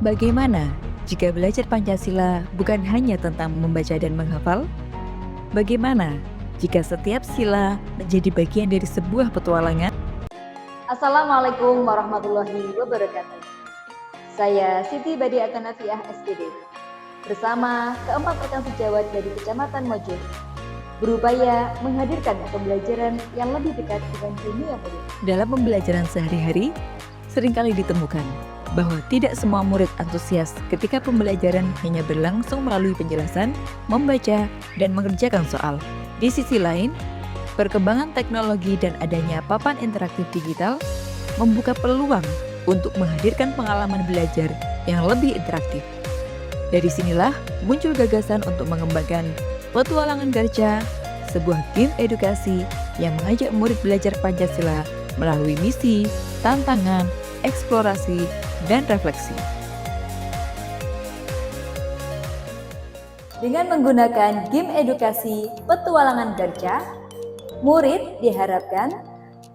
Bagaimana jika belajar Pancasila bukan hanya tentang membaca dan menghafal? Bagaimana jika setiap sila menjadi bagian dari sebuah petualangan? Assalamualaikum warahmatullahi wabarakatuh. Saya Siti Badia Atanafiah SPD bersama keempat rekan sejawat dari Kecamatan Mojo berupaya menghadirkan pembelajaran yang lebih dekat dengan dunia murid. Dalam pembelajaran sehari-hari, seringkali ditemukan bahwa tidak semua murid antusias ketika pembelajaran hanya berlangsung melalui penjelasan, membaca, dan mengerjakan soal. Di sisi lain, perkembangan teknologi dan adanya papan interaktif digital membuka peluang untuk menghadirkan pengalaman belajar yang lebih interaktif. Dari sinilah muncul gagasan untuk mengembangkan Petualangan Garca, sebuah game edukasi yang mengajak murid belajar Pancasila melalui misi, tantangan, eksplorasi, dan refleksi. Dengan menggunakan game edukasi Petualangan Garca, murid diharapkan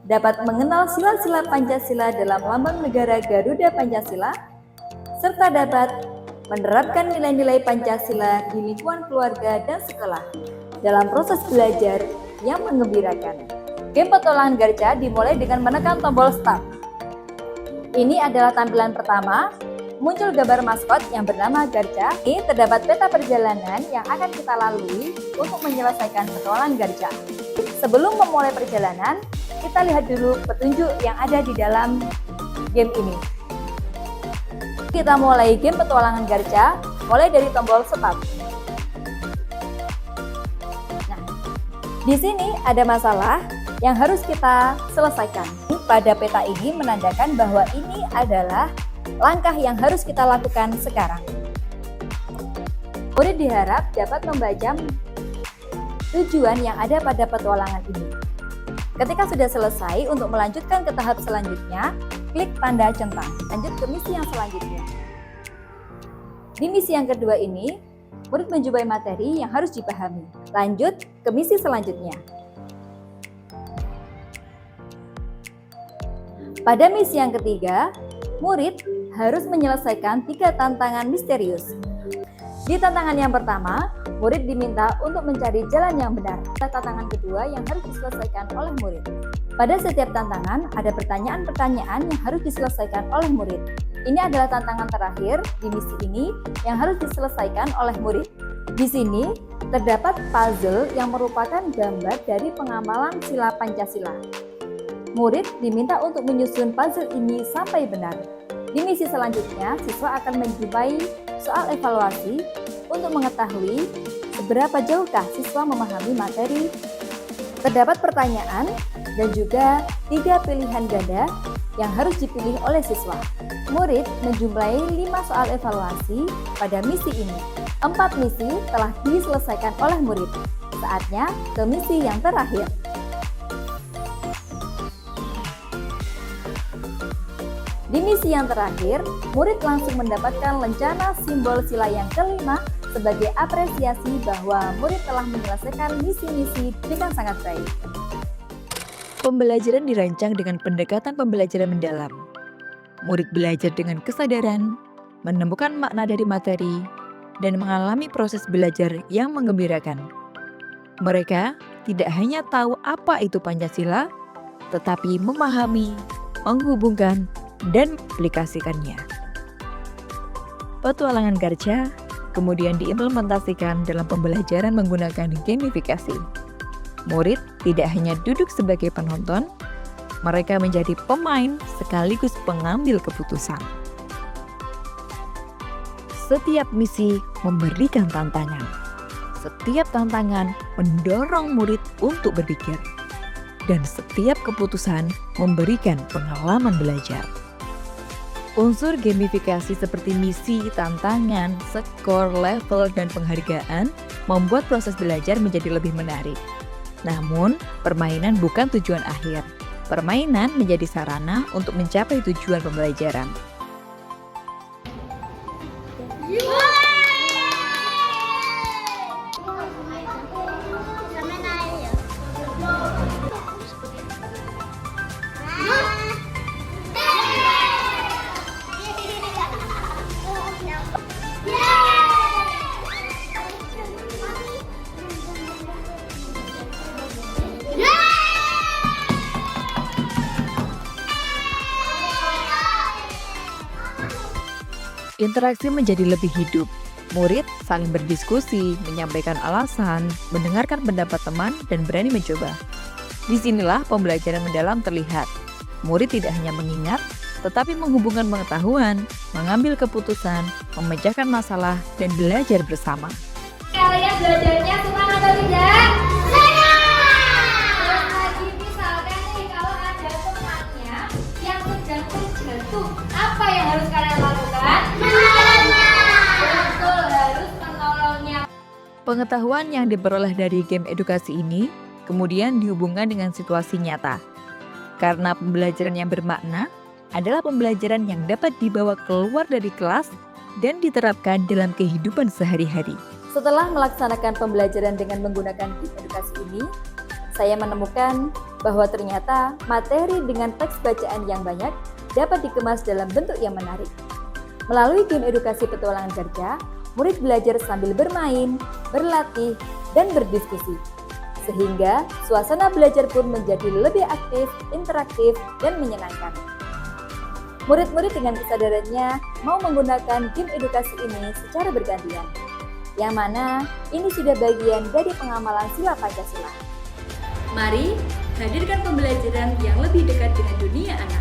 dapat mengenal sila-sila Pancasila dalam lambang negara Garuda Pancasila, serta dapat menerapkan nilai-nilai Pancasila di lingkungan keluarga dan sekolah dalam proses belajar yang menggembirakan. Game Petualangan Garca dimulai dengan menekan tombol Start. Ini adalah tampilan pertama, muncul gambar maskot yang bernama Garca. Ini terdapat peta perjalanan yang akan kita lalui untuk menyelesaikan Petualangan Garca. Sebelum memulai perjalanan, kita lihat dulu petunjuk yang ada di dalam game ini. Kita mulai game Petualangan Garca, mulai dari tombol Start. Nah, di sini ada masalah yang harus kita selesaikan. Pada peta ini menandakan bahwa ini adalah langkah yang harus kita lakukan sekarang. Murid diharap dapat membaca tujuan yang ada pada petualangan ini. Ketika sudah selesai, untuk melanjutkan ke tahap selanjutnya, klik tanda centang. Lanjut ke misi yang selanjutnya. Di misi yang kedua ini, murid menjumpai materi yang harus dipahami. Lanjut ke misi selanjutnya. Pada misi yang ketiga, murid harus menyelesaikan 3 tantangan misterius. Di tantangan yang pertama, murid diminta untuk mencari jalan yang benar. Tantangan kedua yang harus diselesaikan oleh murid. Pada setiap tantangan, ada pertanyaan-pertanyaan yang harus diselesaikan oleh murid. Ini adalah tantangan terakhir di misi ini yang harus diselesaikan oleh murid. Di sini, terdapat puzzle yang merupakan gambar dari pengamalan sila Pancasila. Murid diminta untuk menyusun puzzle ini sampai benar. Di misi selanjutnya, siswa akan menjumpai soal evaluasi untuk mengetahui seberapa jauhkah siswa memahami materi. Terdapat pertanyaan dan juga 3 pilihan ganda yang harus dipilih oleh siswa. Murid menjumpai 5 soal evaluasi pada misi ini. 4 misi telah diselesaikan oleh murid. Saatnya ke misi yang terakhir. Di misi yang terakhir, murid langsung mendapatkan lencana simbol sila yang kelima sebagai apresiasi bahwa murid telah menyelesaikan misi-misi dengan sangat baik. Pembelajaran dirancang dengan pendekatan pembelajaran mendalam. Murid belajar dengan kesadaran, menemukan makna dari materi, dan mengalami proses belajar yang menggembirakan. Mereka tidak hanya tahu apa itu Pancasila, tetapi memahami, menghubungkan, dan aplikasikannya. Petualangan Garca kemudian diimplementasikan dalam pembelajaran menggunakan gamifikasi. Murid tidak hanya duduk sebagai penonton, mereka menjadi pemain sekaligus pengambil keputusan. Setiap misi memberikan tantangan. Setiap tantangan mendorong murid untuk berpikir. Dan setiap keputusan memberikan pengalaman belajar. Unsur gamifikasi seperti misi, tantangan, skor, level, dan penghargaan membuat proses belajar menjadi lebih menarik. Namun, permainan bukan tujuan akhir. Permainan menjadi sarana untuk mencapai tujuan pembelajaran. Interaksi menjadi lebih hidup. Murid saling berdiskusi, menyampaikan alasan, mendengarkan pendapat teman, dan berani mencoba. Disinilah pembelajaran mendalam terlihat. Murid tidak hanya mengingat, tetapi menghubungkan pengetahuan, mengambil keputusan, memecahkan masalah, dan belajar bersama. Kalian belajarnya semangat atau tidak? Terus lagi misalkan nih kalau ada temannya yang sedang terjatuh, apa yang harus kalian lakukan? Betul, harus menolongnya. Pengetahuan yang diperoleh dari game edukasi ini kemudian dihubungkan dengan situasi nyata. Karena pembelajaran yang bermakna adalah pembelajaran yang dapat dibawa keluar dari kelas dan diterapkan dalam kehidupan sehari-hari. Setelah melaksanakan pembelajaran dengan menggunakan game edukasi ini, saya menemukan bahwa ternyata materi dengan teks bacaan yang banyak dapat dikemas dalam bentuk yang menarik. Melalui game edukasi petualangan kerja, murid belajar sambil bermain, berlatih, dan berdiskusi. Sehingga suasana belajar pun menjadi lebih aktif, interaktif, dan menyenangkan. Murid-murid dengan kesadarannya mau menggunakan game edukasi ini secara bergantian. Yang mana ini sudah bagian dari pengamalan sila Pancasila. Mari hadirkan pembelajaran yang lebih dekat dengan dunia anak.